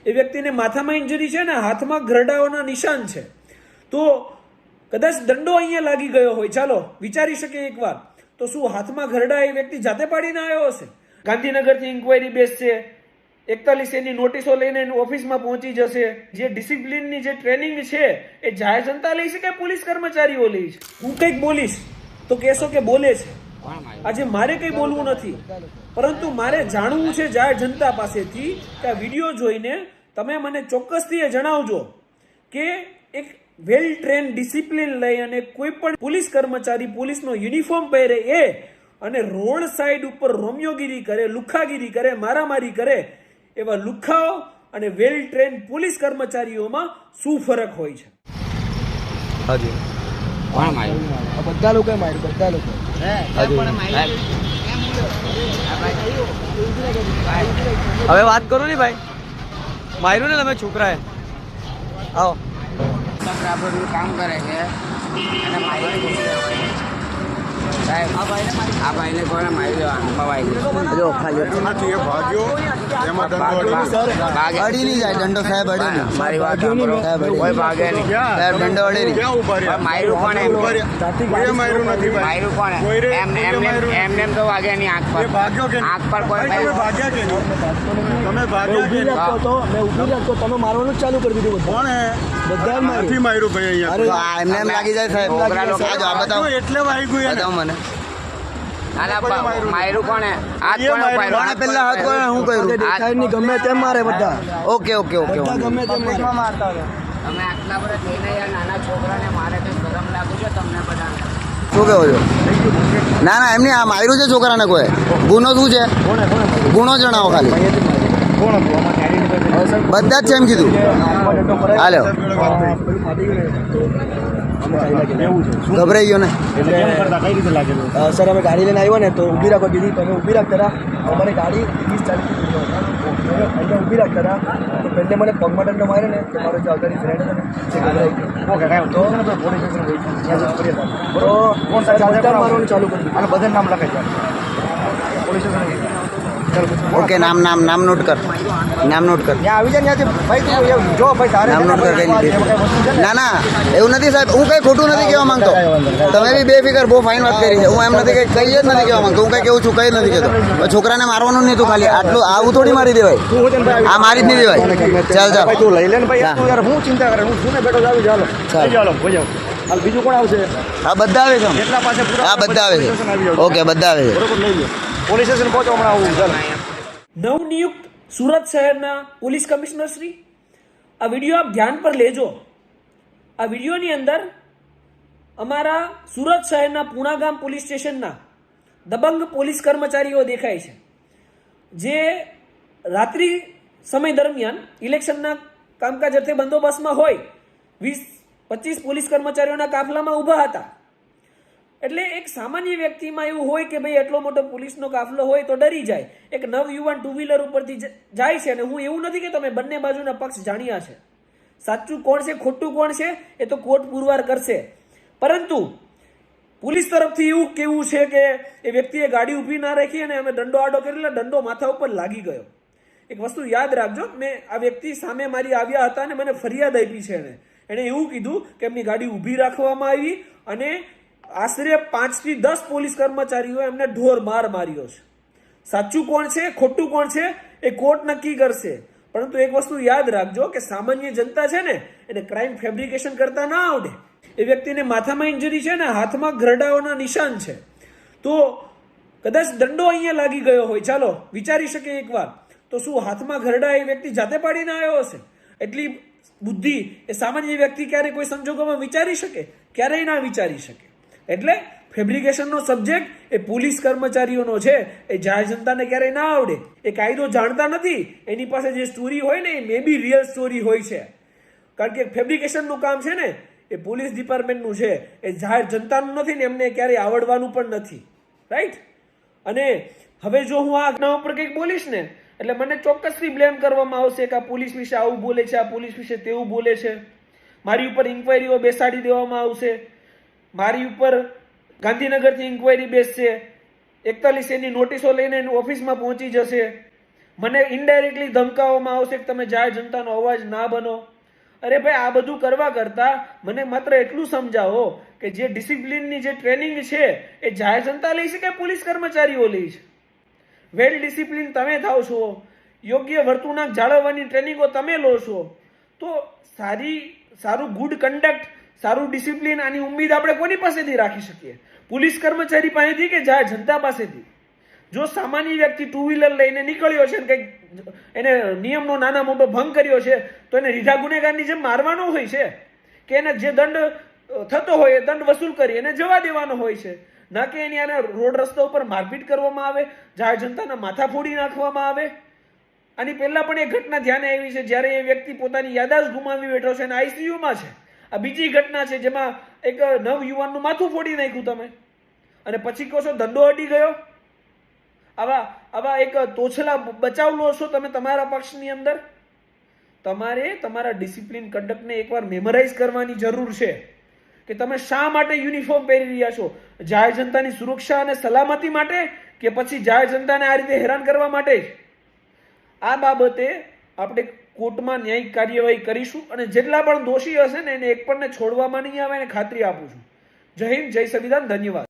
એ વ્યક્તિને માથામાં ઇન્જરી છે ને હાથમાં ઘરડાઓના નિશાન છે, તો કદાચ દંડો અહીંયા લાગી ગયો હોય, ચાલો વિચારી શકીએ એકવાર, તો શું હાથમાં ઘરડા એ વ્યક્તિ જાતે પાડીને આવ્યો હશે? ગાંધીનગરથી ઇન્કવાયરી બેસશે, 41 ની નોટિસો લઈને ઓફિસમાં પહોંચી જશે. જે ડિસિપ્લિનની જે ટ્રેનિંગ છે એ જાહેર જનતા લઈ છે કે પોલીસ કર્મચારીઓ લઈ છે? હું કંઈક બોલીશ તો કહેશો કે બોલે છે. આજે મારે કંઈ બોલવું નથી, પરંતુ મારે જાણવું છે જાહેર જનતા પાસેથી કે આ વિડીયો જોઈને તમે મને ચોક્કસથી એ જણાવજો કે એક વેલ ટ્રેન ડિસિપ્લિન લઈ અને કોઈ પણ પોલીસ કર્મચારી પોલીસનો યુનિફોર્મ પહેરે એ અને રોડ સાઈડ ઉપર રોમિયોગીરી કરે, લુખ્ખાગીરી કરે, મારામારી કરે, એવા લુખ્ખાઓ અને વેલ ટ્રેન પોલીસ કર્મચારીઓમાં શું ફરક હોય છે? હાજી કોણ માર્યું? બધા લોકો માર્યું, બધા લોકો. હવે વાત કરો ને ભાઈ, માર્યું ને તમે છોકરાએ. આવો આપણું કામ કરે છે અને માર્યું સાહેબ. આ ભાઈને કોને મારી દેવાનું? જો ખાલી અડી નહીં જાય દંડો સાહેબ, અડી નહીં. મારી વાત સાંભળો, કોઈ ભાગે નહીં સાહેબ, દંડો અડી નહીં. માર્યું કોને? માર્યું કોને? એમને તો વાગે નહીં આંખ પર. આંખ પર કોઈ મેં ઊભી રાખતો તમે મારવાનું જ ચાલુ કરી દીધું. બધા માર્યું ભાઈ. એમને એમ લાગી જાય સાહેબ. બતાવો એટલે બતાવો મને. માર્યું કોને? હાથ કોને કોણે પહેલા હાથ કોણે? હું કર્યું? દેખાય નહીં, ગમે તેમ મારે બધા. ઓકે ઓકે ઓકે, ગમે તેમ મારતા હતા. તમે આટલા બધા થઈને યાર નાના છોકરાને મારે કઈ શરમ લાગુ છે તમને બધાને? શું કહો છો? ના ના, એમની આ માર્યું છે છોકરાને કોઈ? ગુનો શું છે? ગુનો જણાવો ખાલી. બધા જ છે એમ કીધું. હાલો, ગભરાઈ ગયો ને સર. અમે ગાડી લઈને આવ્યો ને તો ઊભી રાખવા કીધી, તમે ઊભી રાખતા હતા. અમારી ગાડી 30-40 ઊભી રાખતા હતા. તો પહેલે મને પગમાં દંડો માર્યો ને કે મારો જે અગાડી ફ્રેન્ડ હતો ને તે ગભરાઈ ગયો. તો મારવાનું ચાલુ કર્યું અને બધા નામ લખાય છે પોલીસ સ્ટેશન. ઓકે, નામ નામ નામ નોટ કર, નામ નોટ કર. ત્યાં આવી જાય ત્યાંથી ભાઈ, તું જો ભાઈ તારે નામ નોટ કર. કઈ નથી. ના ના, એવું નથી સાહેબ, હું કઈ ખોટું નથી કહેવા માંગતો. તમે બી બેફિકર બહુ ફાઇન વાત કરી છે. હું એમ નથી કઈ જ નથી કહેવા માંગતો. હું કઈ કેવું છું કઈ નથી કહેતો. છોકરાને મારવાનું નહીં તું ખાલી આટલું. આવું થોડી મારી દેવાય, આ મારી જ નહીં દેવાય. ચાલ ચાલ તું લઈ લે ને ભાઈ. યાર હું ચિંતા કરે, હું શું ને બેઠો આવી. ચાલો ચાલો, બીજું કોણ આવશે? હા, બધા આવે છે. કેટલા પાસે? હા, બધા આવે છે. ઓકે, બધા આવે છે. બરોબર, લઈ લો. પોલીસ સ્ટેશન પહોંચો હમણાં. આવું ચાલો. નવનિયુક્ત સુરત શહેરના પોલીસ કમિશનર શ્રી, આ વિડીયો આપ ધ્યાન પર લેજો. આ વિડીયોની અંદર અમારા સુરત શહેરના પૂણાગામ પોલીસ સ્ટેશનના દબંગ પોલીસ કર્મચારીઓ દેખાય છે, જે રાત્રિ સમય દરમિયાન ઇલેક્શનના કામકાજ અર્થે બંદોબસ્તમાં હોય 20-25 પોલીસ કર્મચારીઓના કાફલામાં ઊભા હતા. એટલે એક સામાન્ય વ્યક્તિમાં એવું હોય કે ભાઈ એટલો મોટો પોલીસનો કાફલો હોય તો ડરી જાય. એક નવયુવાન 2 વ્હીલર ઉપરથી જાય છે. અને હું એવું નથી કે તમે બંને બાજુના પક્ષ જાણ્યા છે. સાચું કોણ છે ખોટું કોણ છે એ તો કોર્ટ પુરવાર કરશે. પરંતુ પોલીસ તરફથી એવું કેવું છે કે એ વ્યક્તિએ ગાડી ઊભી ના રાખી અને અમે દંડો આડો કરેલો, દંડો માથા ઉપર લાગી ગયો. એક વસ્તુ યાદ રાખજો, મેં આ વ્યક્તિ સામે મારી આવ્યા હતા અને મને ફરિયાદ આપી છે. એણે એવું કીધું કે એમની ગાડી ઊભી રાખવામાં આવી અને આશરે 5 થી 10 પોલીસ કર્મચારીઓ એમને ઢોર માર માર્યો છે. સાચું કોણ છે ખોટું કોણ છે એ કોર્ટ નક્કી કરશે. પરંતુ એક વસ્તુ યાદ રાખજો કે સામાન્ય જનતા છે ને એને ક્રાઇમ ફેબ્રિકેશન કરતા ના આવડે. એ વ્યક્તિને માથામાં ઇન્જરી છે ને હાથમાં ઘરડાઓના નિશાન છે, તો કદાચ દંડો અહીંયા લાગી ગયો હોય, ચાલો વિચારી શકીએ એકવાર, તો શું હાથમાં ઘરડા એ વ્યક્તિ જાતે પાડીને આવ્યો હશે? એટલી બુદ્ધિ એ સામાન્ય વ્યક્તિ ક્યારે કોઈ સંજોગોમાં વિચારી શકે? ક્યારેય ના વિચારી શકે. એટલે ફેબ્રિકેશનનો સબ્જેક્ટ એ પોલીસ કર્મચારીઓનો છે, એ જાહેર જનતાને ક્યારેય ના આવડે. એ કાયદો જાણતા નથી. એની પાસે જે સ્ટોરી હોય ને એ મે બી રિયલ સ્ટોરી હોય છે. કારણ કે ફેબ્રિકેશનનું કામ છે ને એ પોલીસ ડિપાર્ટમેન્ટનું છે, એ જાહેર જનતાનું નથી ને એમને ક્યારેય આવડવાનું પણ નથી. રાઈટ? અને હવે જો હું આ ઘટના ઉપર કંઈક બોલીશ ને એટલે મને ચોક્કસથી બ્લેમ કરવામાં આવશે કે આ પોલીસ વિશે આવું બોલે છે, આ પોલીસ વિશે તેવું બોલે છે. મારી ઉપર ઇન્કવાયરીઓ બેસાડી દેવામાં આવશે. મારી ઉપર ગાંધીનગરથી ઇન્કવાયરી બેસશે, 41 ની નોટિસો લઈને ઓફિસમાં પહોંચી જશે. મને ઇનડાયરેક્ટલી ધમકાવવામાં આવશે કે તમે જાહેર જનતાનો અવાજ ના બનો. અરે ભાઈ, આ બધું કરવા કરતા મને માત્ર એટલું સમજાવો કે જે ડિસિપ્લિનની જે ટ્રેનિંગ છે એ જાહેર જનતા લે છે કે પોલીસ કર્મચારીઓ લે છે? વેલ ડિસિપ્લિન તમે થાવ છો, યોગ્ય વર્તણૂક જાળવવાની ટ્રેનિંગો તમે લો છો, તો સારું ગુડ કન્ડક્ટ, સારું ડિસિપ્લિન, આની ઉમ્મીદ આપણે કોની પાસેથી રાખી શકીએ? પોલીસ કર્મચારી પાસેથી કે જાહેર જનતા પાસેથી? જો સામાન્ય વ્યક્તિ ટુ વ્હીલર લઈને નીકળ્યો છે ને કંઈક એને નિયમનો નાના મોટો ભંગ કર્યો છે તો એને રીઢા ગુનેગારની જેમ મારવાનો હોય છે કે એને જે દંડ થતો હોય એ દંડ વસૂલ કરી એને જવા દેવાનો હોય છે, ના કે એની આને રોડ રસ્તા ઉપર મારપીટ કરવામાં આવે, જાહેર જનતાના માથા ફોડી નાખવામાં આવે. આની પહેલા પણ એક ઘટના ધ્યાને આવી છે જ્યારે એ વ્યક્તિ પોતાની યાદાશ ગુમાવી બેઠો છે અને આઈસીયુમાં છે. આ બીજી ઘટના છે જેમાં એક નવ યુવાનનું માથું ફોડી નાખ્યું તમે, અને પછી કહો છો દંડો અડી ગયો. આવા એક તોછલા બચાવ લો છો તમે તમારા પક્ષની અંદર. તમારે તમારા ડિસિપ્લિન કન્ડક્ટને એકવાર મેમરાઇઝ કરવાની જરૂર છે કે તમે શા માટે યુનિફોર્મ પહેરી રહ્યા છો. જાહેર જનતાની સુરક્ષા અને સલામતી માટે કે પછી જાહેર જનતાને આ રીતે હેરાન કરવા માટે? આ બાબતે આપણે કોર્ટમાં ન્યાયિક કાર્યવાહી કરીશું અને જેટલા પણ દોષી હશે ને એને એક પણ છોડવામાં નહીં આવે એને ખાતરી આપું છું. જય હિન્દ, જય સંવિધાન, ધન્યવાદ.